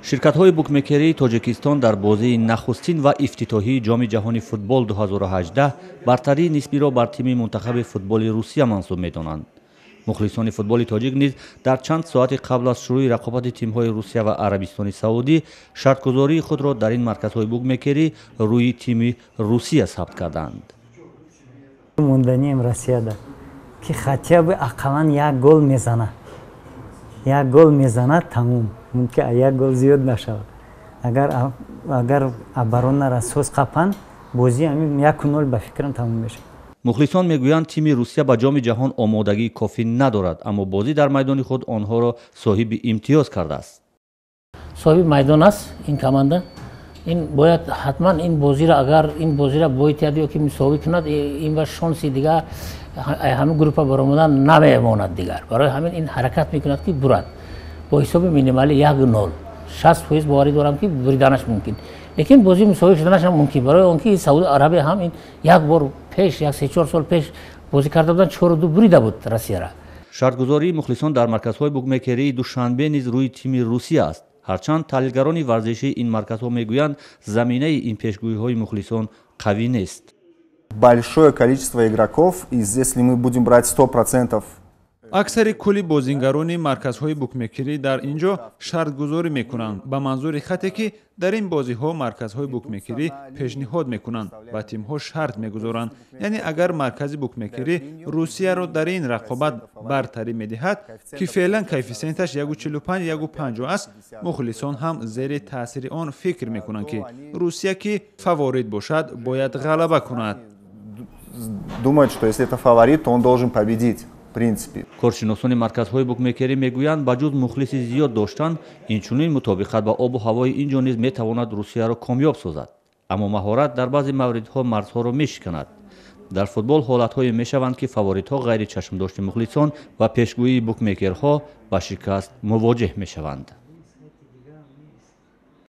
ширкатҳои букмекерии Тоҷикистон дар бозии нахустин ва ифтитоҳии ҷоми ҷаҳони футбол 2018 бартарии нисбиро бар тими мунтахаби футболи Русия мансуб медонанд. Мухлисони футболи тоҷик низ дар чанд соати қабл аз шурӯъи рақобати тимҳои Русия ва Арабистони Саудӣ шартгузории худро дар ин марказҳои букмекерӣ рӯи тими Русия сабт карданд. Монданиям Россияда ки хотя бы ақаллан як гол мезанад. Як гол мезанад тамом. Мумкин як гол зиёд нашавад. Агар оборонара соз қапанд, бозӣ ҳамин 1-0 ба фикрам тамом мешавад. Мухлисон мегӯянд тими Русия ба ҷоми ҷаҳон омодагии кофӣ надорад, аммо бозӣ дар майдони худ онҳоро соҳиби имтиёз кардааст. Соҳиби майдон аст ин команда. ин бояд ҳатман ин бозиро агар ин бозиро бойтиад ёки мусовӣ кунад, ин ва шонси дигар ҳамин группа баромадан намемонад дигар. Барои ҳамин ин ҳаракат мекунад ки бурад бо ҳисоби минимали 1-0. 60% боварӣ дорам ки буриданаш мумкин. Лекин бозӣ мусовӣ шуданаш ҳам мумкин. Барои он ки Сауди Арабия ҳам ин як бор пеш, як 3-4 сол пеш бозӣ карда буданд, 4-2 бурида буд Россияра. Шартгузории Мухлисон дар марказҳои букмекерии душанбе низ рӯи тими Русия аст. ҳарчанд таҳлилгарони варзишии ин марказҳо мегӯянд заминаи ин пешгӯиҳои Мухлисон қавӣ нест. Большое количество игроков, и если мы будем брать 100%. аксари кули бозингарони марказҳои букмекерӣ дар инҷо шартгузорӣ мекунанд ба манзури хате ки дар ин бозиҳо марказҳои букмекерӣ пешниҳод мекунанд ва тимҳо шарт мегузоранд, яъне агар маркази букмекерӣ Русияро дар ин рақобат бартарӣ медиҳад ки феълан коэффисиенташ 1.45-1.50 аст, Мухлисон ҳам зери таъсири он фикр мекунанд ки Русия ки фаворит бошад бояд ғалаба кунад. Думают, что если это фаворит, то он должен победить. Коршиносони марказҳои букмекерӣ мегӯянд ба ҷуз мухлиси зиёд доштан, инчунин мутобиқат ба обу ҳавои ин ҷо низ метавонад Русияро комёб созад. Аммо маҳорат дар баъзе мавридҳо марзҳоро мешиканад. Дар футбол ҳолатҳое мешаванд ки фаворитҳо ғайри чашмдошти мухлисон ва пешгӯии букмекерҳо ба шикаст мувоҷеҳ мешаванд.